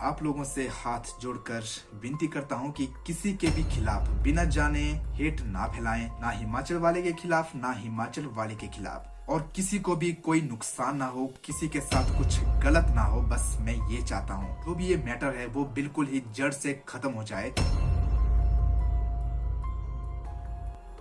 आप लोगों से हाथ जोड़कर विनती करता हूं कि किसी के भी खिलाफ बिना जाने हेट ना फैलाएं, ना हिमाचल वाले के खिलाफ ना हिमाचल वाले के खिलाफ, और किसी को भी कोई नुकसान ना हो, किसी के साथ कुछ गलत ना हो। बस मैं ये चाहता हूँ जो भी ये मैटर है वो बिल्कुल ही जड़ से खत्म हो जाए।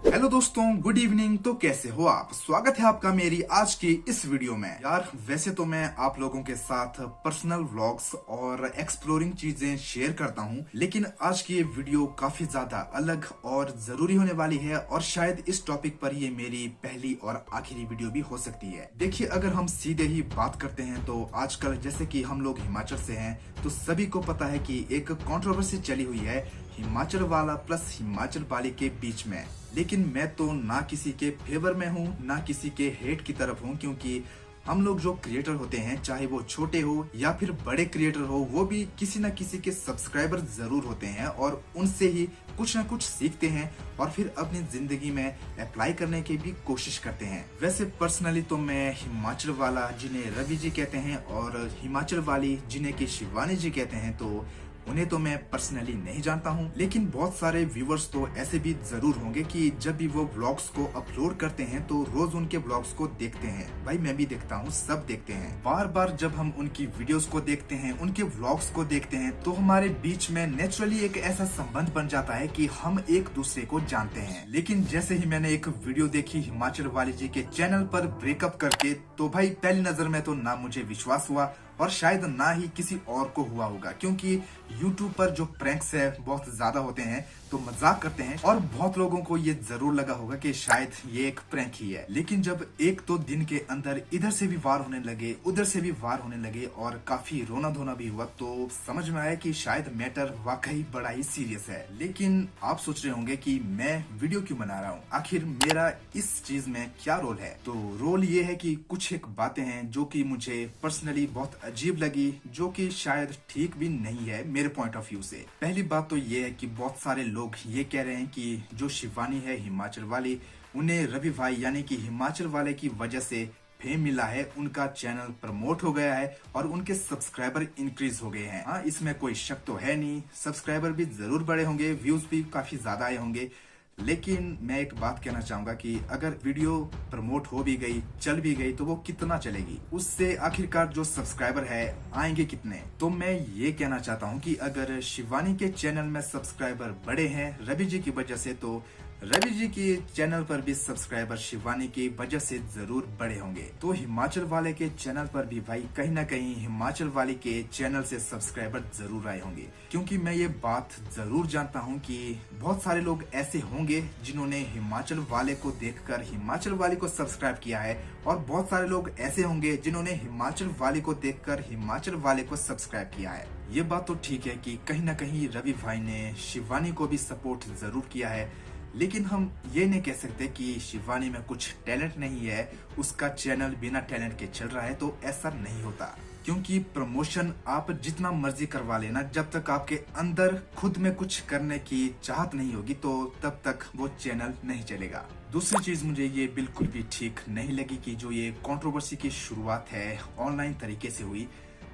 हेलो दोस्तों, गुड इवनिंग। तो कैसे हो आप? स्वागत है आपका मेरी आज की इस वीडियो में। यार वैसे तो मैं आप लोगों के साथ पर्सनल व्लॉग्स और एक्सप्लोरिंग चीजें शेयर करता हूं, लेकिन आज की ये वीडियो काफी ज्यादा अलग और जरूरी होने वाली है और शायद इस टॉपिक पर ये मेरी पहली और आखिरी वीडियो भी हो सकती है। देखिए, अगर हम सीधे ही बात करते हैं तो आजकल जैसे कि हम लोग हिमाचल से हैं तो सभी को पता है कि एक कंट्रोवर्सी चली हुई है हिमाचल वाला प्लस हिमाचल वाले के बीच में। लेकिन मैं तो ना किसी के फेवर में हूँ ना किसी के हेट की तरफ हूँ, क्योंकि हम लोग जो क्रिएटर होते हैं, चाहे वो छोटे हो या फिर बड़े क्रिएटर हो, वो भी किसी न किसी के सब्सक्राइबर जरूर होते हैं और उनसे ही कुछ न कुछ सीखते हैं और फिर अपनी जिंदगी में अप्लाई करने की भी कोशिश करते हैं। वैसे पर्सनली तो मैं हिमाचल वाला जिन्हें रवि जी कहते हैं और हिमाचल वाली जिन्हें की शिवानी जी कहते हैं, तो उन्हें तो मैं पर्सनली नहीं जानता हूँ, लेकिन बहुत सारे व्यूवर्स तो ऐसे भी जरूर होंगे कि जब भी वो व्लॉग्स को अपलोड करते हैं तो रोज उनके व्लॉग्स को देखते हैं। भाई मैं भी देखता हूँ, सब देखते हैं। बार बार जब हम उनकी वीडियोस को देखते हैं, उनके व्लॉग्स को देखते हैं, तो हमारे बीच में नेचुरली एक ऐसा संबंध बन जाता है कि हम एक दूसरे को जानते हैं। लेकिन जैसे ही मैंने एक वीडियो देखी हिमाचल वाली जी के चैनल पर ब्रेकअप करके, तो भाई पहली नजर में तो ना मुझे विश्वास हुआ और शायद ना ही किसी और को हुआ होगा, क्योंकि YouTube पर जो प्रैंक्स है बहुत ज्यादा होते हैं, तो मजाक करते हैं और बहुत लोगों को ये जरूर लगा होगा कि शायद ये एक प्रैंक ही है। लेकिन जब एक दो दिन के अंदर इधर से भी वार होने लगे, उधर से भी वार होने लगे और काफी रोना धोना भी हुआ, तो समझ में आया कि शायद मैटर वाकई बड़ा ही सीरियस है। लेकिन आप सोच रहे होंगे कि मैं वीडियो क्यों बना रहा हूँ, आखिर मेरा इस चीज में क्या रोल है? तो रोल ये है कि कुछ एक बातें हैं जो कि मुझे पर्सनली बहुत अजीब लगी, जो कि शायद ठीक भी नहीं है मेरे पॉइंट ऑफ व्यू से। पहली बात तो ये है कि बहुत सारे लोग ये कह रहे हैं कि जो शिवानी है हिमाचल वाली, उन्हें रवि भाई यानी कि हिमाचल वाले की वजह से फेम मिला है, उनका चैनल प्रमोट हो गया है और उनके सब्सक्राइबर इंक्रीज हो गए हैं। हाँ, इसमें कोई शक तो है नहीं, सब्सक्राइबर भी जरूर बढ़े होंगे, व्यूज भी काफी ज्यादा आए होंगे। लेकिन मैं एक बात कहना चाहूंगा कि अगर वीडियो प्रमोट हो भी गई, चल भी गई, तो वो कितना चलेगी? उससे आखिरकार जो सब्सक्राइबर है आएंगे कितने? तो मैं ये कहना चाहता हूँ कि अगर शिवानी के चैनल में सब्सक्राइबर बढ़े हैं रवि जी की वजह से, तो रवि जी के चैनल पर भी सब्सक्राइबर शिवानी की वजह से जरूर बढ़े होंगे। तो हिमाचल वाले के चैनल पर भी भाई कहीं ना कहीं हिमाचल वाले के चैनल से सब्सक्राइबर जरूर आए होंगे, क्योंकि मैं ये बात जरूर जानता हूँ कि बहुत सारे लोग ऐसे होंगे जिन्होंने हिमाचल वाले को देखकर हिमाचल वाले को सब्सक्राइब किया है और बहुत सारे लोग ऐसे होंगे जिन्होंने हिमाचल वाले को देखकर हिमाचल वाले को सब्सक्राइब किया है। ये बात तो ठीक है कि कहीं ना कहीं रवि भाई ने शिवानी को भी सपोर्ट जरूर किया है, लेकिन हम ये नहीं कह सकते कि शिवानी में कुछ टैलेंट नहीं है, उसका चैनल बिना टैलेंट के चल रहा है। तो ऐसा नहीं होता, क्योंकि प्रमोशन आप जितना मर्जी करवा लेना, जब तक आपके अंदर खुद में कुछ करने की चाहत नहीं होगी तो तब तक वो चैनल नहीं चलेगा। दूसरी चीज मुझे ये बिल्कुल भी ठीक नहीं लगी कि जो ये कंट्रोवर्सी की शुरुआत है ऑनलाइन तरीके से हुई।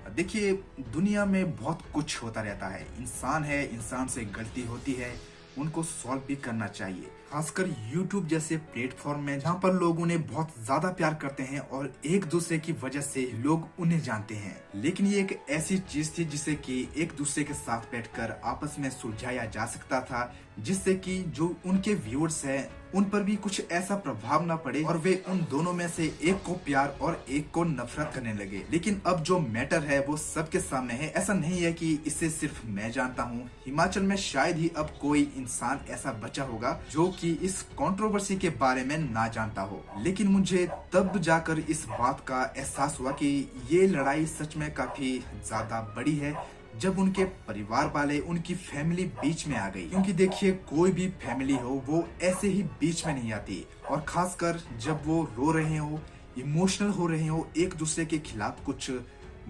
देखिए, दुनिया में बहुत कुछ होता रहता है, इंसान है, इंसान से गलती होती है, उनको सॉल्व भी करना चाहिए। खासकर YouTube जैसे प्लेटफॉर्म में जहाँ पर लोग उन्हें बहुत ज्यादा प्यार करते हैं और एक दूसरे की वजह से लोग उन्हें जानते हैं। लेकिन ये एक ऐसी चीज थी जिसे कि एक दूसरे के साथ बैठकर आपस में सुलझाया जा सकता था, जिससे कि जो उनके व्यूअर्स हैं उन पर भी कुछ ऐसा प्रभाव ना पड़े और वे उन दोनों में से एक को प्यार और एक को नफरत करने लगे। लेकिन अब जो मैटर है वो सबके सामने है। ऐसा नहीं है कि इसे सिर्फ मैं जानता हूँ, हिमाचल में शायद ही अब कोई इंसान ऐसा बचा होगा जो कि इस कंट्रोवर्सी के बारे में ना जानता हो। लेकिन मुझे तब जाकर इस बात का एहसास हुआ कि ये लड़ाई सच में काफी ज्यादा बड़ी है, जब उनके परिवार वाले, उनकी फैमिली बीच में आ गई। क्योंकि देखिए, कोई भी फैमिली हो वो ऐसे ही बीच में नहीं आती, और खासकर जब वो रो रहे हो, इमोशनल हो रहे हो, एक दूसरे के खिलाफ कुछ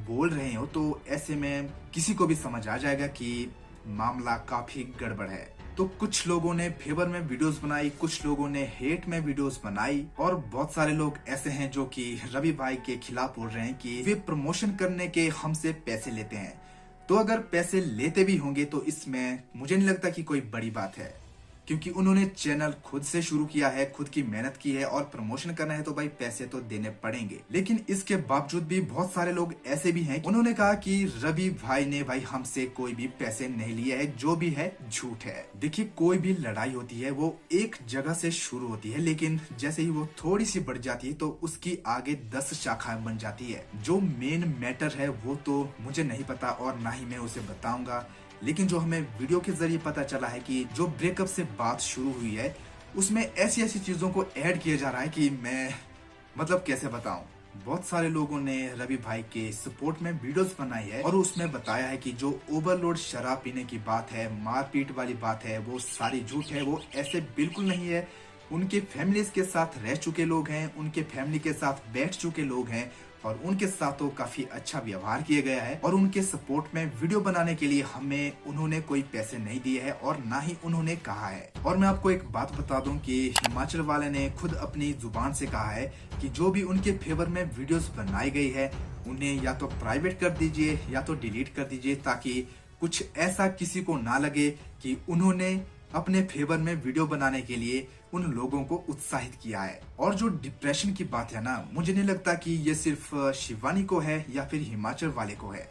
बोल रहे हो, तो ऐसे में किसी को भी समझ आ जाएगा कि मामला काफी गड़बड़ है। तो कुछ लोगों ने फेवर में वीडियोस बनाई, कुछ लोगों ने हेट में वीडियोस बनाई, और बहुत सारे लोग ऐसे हैं जो कि रवि भाई के खिलाफ बोल रहे हैं कि वे प्रमोशन करने के हमसे पैसे लेते हैं। तो अगर पैसे लेते भी होंगे तो इसमें मुझे नहीं लगता कि कोई बड़ी बात है, क्योंकि उन्होंने चैनल खुद से शुरू किया है, खुद की मेहनत की है और प्रमोशन करना है तो भाई पैसे तो देने पड़ेंगे। लेकिन इसके बावजूद भी बहुत सारे लोग ऐसे भी हैं, उन्होंने कहा कि रवि भाई ने भाई हमसे कोई भी पैसे नहीं लिए है, जो भी है झूठ है। देखिए, कोई भी लड़ाई होती है वो एक जगह से शुरू होती है, लेकिन जैसे ही वो थोड़ी सी बढ़ जाती है तो उसकी आगे 10 शाखाएं बन जाती है। जो मेन मैटर है वो तो मुझे नहीं पता और ना ही मैं उसे बताऊंगा, लेकिन जो हमें वीडियो के जरिए पता चला है कि जो ब्रेकअप से बात शुरू हुई है उसमें ऐसी ऐसी चीजों को ऐड किया जा रहा है कि मैं मतलब कैसे बताऊं। बहुत सारे लोगों ने रवि भाई के सपोर्ट में वीडियोस बनाई है और उसमें बताया है कि जो ओवरलोड शराब पीने की बात है, मारपीट वाली बात है, वो सारी झूठ है, वो ऐसे बिल्कुल नहीं है। उनके फैमिलीज के साथ रह चुके लोग हैं, उनके फैमिली के साथ बैठ चुके लोग हैं और उनके साथ तो काफी अच्छा व्यवहार किया गया है और उनके सपोर्ट में वीडियो बनाने के लिए हमें उन्होंने कोई पैसे नहीं दिए हैं और ना ही उन्होंने कहा है। और मैं आपको एक बात बता दूं कि हिमाचल वाले ने खुद अपनी जुबान से कहा है कि जो भी उनके फेवर में वीडियोस बनाई गई है उन्हें या तो प्राइवेट कर दीजिए या तो डिलीट कर दीजिए, ताकि कुछ ऐसा किसी को ना लगे कि उन्होंने अपने फेवर में वीडियो बनाने के लिए उन लोगों को उत्साहित किया है। और जो डिप्रेशन की बात है ना, मुझे नहीं लगता कि ये सिर्फ शिवानी को है या फिर हिमाचल वाले को है।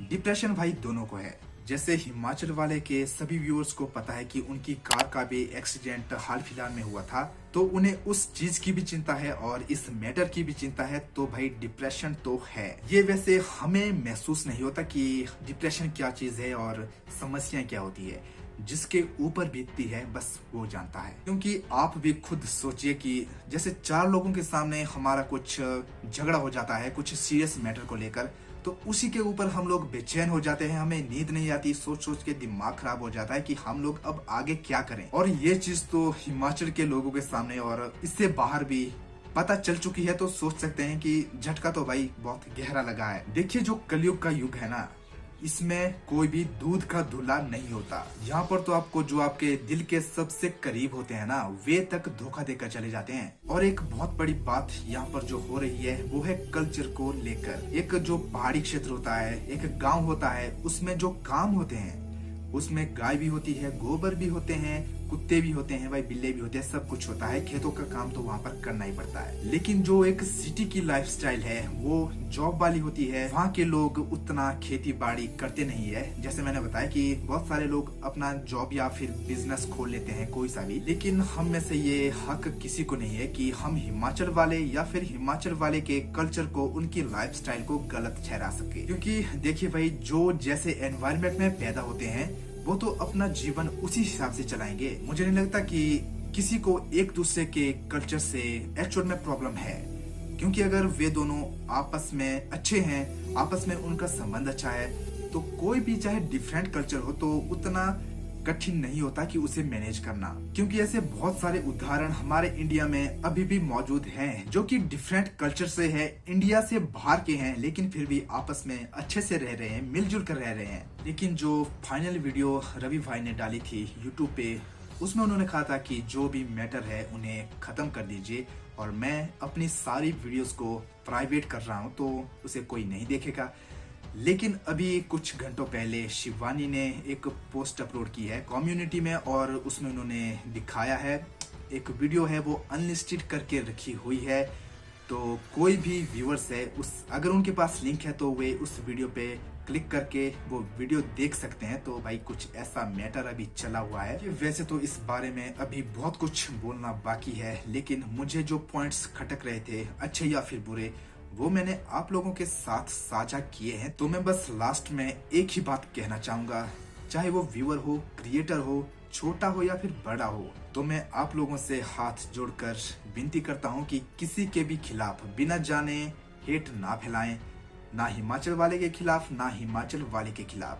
डिप्रेशन भाई दोनों को है। जैसे हिमाचल वाले के सभी व्यूअर्स को पता है कि उनकी कार का भी एक्सीडेंट हाल फिलहाल में हुआ था, तो उन्हें उस चीज की भी चिंता है और इस मैटर की भी चिंता है, तो भाई डिप्रेशन तो है। ये वैसे हमें महसूस नहीं होता कि डिप्रेशन क्या चीज है और समस्याएं क्या होती है, जिसके ऊपर बीतती है बस वो जानता है। क्योंकि आप भी खुद सोचिए कि जैसे 4 लोगों के सामने हमारा कुछ झगड़ा हो जाता है कुछ सीरियस मैटर को लेकर, तो उसी के ऊपर हम लोग बेचैन हो जाते हैं, हमें नींद नहीं आती, सोच सोच के दिमाग खराब हो जाता है कि हम लोग अब आगे क्या करें। और ये चीज तो हिमाचल के लोगों के सामने और इससे बाहर भी पता चल चुकी है, तो सोच सकते हैं कि झटका तो भाई बहुत गहरा लगा है। देखिए, जो कलयुग का युग है ना, इसमें कोई भी दूध का धुला नहीं होता। यहाँ पर तो आपको जो आपके दिल के सबसे करीब होते हैं ना, वे तक धोखा देकर चले जाते हैं। और एक बहुत बड़ी बात यहाँ पर जो हो रही है वो है कल्चर को लेकर। एक जो पहाड़ी क्षेत्र होता है, एक गांव होता है, उसमें जो काम होते हैं उसमें गाय भी होती है, गोबर भी होते हैं, कुत्ते भी होते हैं, भाई बिल्ले भी होते हैं, सब कुछ होता है। खेतों का काम तो वहाँ पर करना ही पड़ता है। लेकिन जो एक सिटी की लाइफस्टाइल है वो जॉब वाली होती है। वहाँ के लोग उतना खेती बाड़ी करते नहीं है। जैसे मैंने बताया कि बहुत सारे लोग अपना जॉब या फिर बिजनेस खोल लेते हैं कोई सा भी, लेकिन हम में से ये हक किसी को नहीं है कि हम हिमाचल वाले या फिर हिमाचल वाले के कल्चर को, उनकी लाइफस्टाइल को गलत ठहरा सके। क्योंकि देखिए भाई, जो जैसे एनवायरनमेंट में पैदा होते हैं वो तो अपना जीवन उसी हिसाब से चलाएंगे। मुझे नहीं लगता कि किसी को एक दूसरे के कल्चर से एक्चुअल में प्रॉब्लम है, क्योंकि अगर वे दोनों आपस में अच्छे हैं, आपस में उनका संबंध अच्छा है, तो कोई भी चाहे डिफरेंट कल्चर हो तो उतना कठिन नहीं होता कि उसे मैनेज करना। क्योंकि ऐसे बहुत सारे उदाहरण हमारे इंडिया में अभी भी मौजूद हैं, जो कि डिफरेंट कल्चर से है, इंडिया से बाहर के हैं, लेकिन फिर भी आपस में अच्छे से रह रहे हैं, मिलजुल कर रह रहे हैं। लेकिन जो फाइनल वीडियो रवि भाई ने डाली थी यूट्यूब पे, उसमें उन्होंने कहा था कि जो भी मैटर है उन्हें खत्म कर दीजिए और मैं अपनी सारी वीडियोस को प्राइवेट कर रहा हूँ, तो उसे कोई नहीं देखेगा। लेकिन अभी कुछ घंटों पहले शिवानी ने एक पोस्ट अपलोड की है कम्युनिटी में और उसमें उन्होंने दिखाया है एक वीडियो है, वो अनलिस्टेड करके रखी हुई है। तो कोई भी व्यूअर्स है, उस अगर उनके पास लिंक है तो वे उस वीडियो पे क्लिक करके वो वीडियो देख सकते हैं। तो भाई कुछ ऐसा मैटर अभी चला हुआ है कि वैसे तो इस बारे में अभी बहुत कुछ बोलना बाकी है, लेकिन मुझे जो पॉइंट्स खटक रहे थे अच्छे या फिर बुरे, वो मैंने आप लोगों के साथ साझा किए हैं। तो मैं बस लास्ट में एक ही बात कहना चाहूंगा, चाहे वो व्यूअर हो, क्रिएटर हो, छोटा हो या फिर बड़ा हो, तो मैं आप लोगों से हाथ जोड़कर विनती करता हूं कि किसी के भी खिलाफ बिना जाने हेट ना फैलाएं, ना हिमाचल वाले के खिलाफ ना हिमाचल वाले के खिलाफ,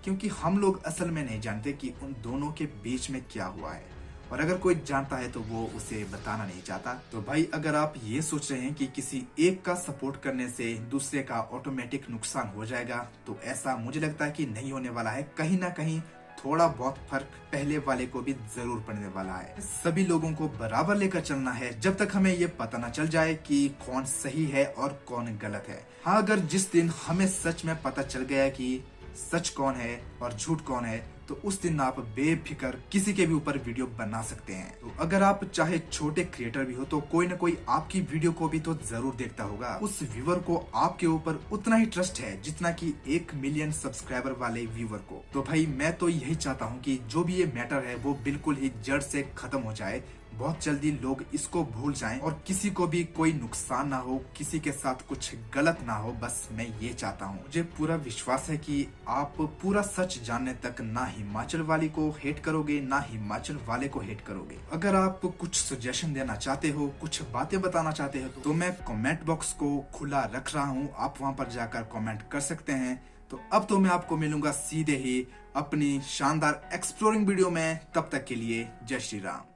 क्योंकि हम लोग असल में नहीं जानते कि उन दोनों के बीच में क्या हुआ है। और अगर कोई जानता है तो वो उसे बताना नहीं चाहता। तो भाई अगर आप ये सोच रहे हैं कि किसी एक का सपोर्ट करने से दूसरे का ऑटोमेटिक नुकसान हो जाएगा, तो ऐसा मुझे लगता है कि नहीं होने वाला है। कहीं ना कहीं थोड़ा बहुत फर्क पहले वाले को भी जरूर पड़ने वाला है। सभी लोगों को बराबर लेकर चलना है जब तक हमें ये पता न चल जाए कि कौन सही है और कौन गलत है। हाँ, अगर जिस दिन हमें सच में पता चल गया कि सच कौन है और झूठ कौन है, तो उस दिन आप बेफिक्र किसी के भी ऊपर वीडियो बना सकते हैं। तो अगर आप चाहे छोटे क्रिएटर भी हो तो कोई ना कोई आपकी वीडियो को भी तो जरूर देखता होगा। उस व्यूअर को आपके ऊपर उतना ही ट्रस्ट है जितना कि 1 मिलियन सब्सक्राइबर वाले व्यूअर को। तो भाई मैं तो यही चाहता हूँ कि जो भी ये मैटर है वो बिल्कुल ही जड़ से खत्म हो जाए, बहुत जल्दी लोग इसको भूल जाएं और किसी को भी कोई नुकसान ना हो, किसी के साथ कुछ गलत ना हो। बस मैं ये चाहता हूँ। मुझे पूरा विश्वास है कि आप पूरा सच जानने तक ना हिमाचल वाली को हेट करोगे ना हिमाचल वाले को हेट करोगे। अगर आप कुछ सजेशन देना चाहते हो, कुछ बातें बताना चाहते हो तो मैं कमेंट बॉक्स को खुला रख रहा हूँ, आप वहां पर जाकर कमेंट कर सकते हैं। तो अब तो मैं आपको मिलूंगा सीधे ही अपनी शानदार एक्सप्लोरिंग वीडियो में। तब तक के लिए जय श्री राम।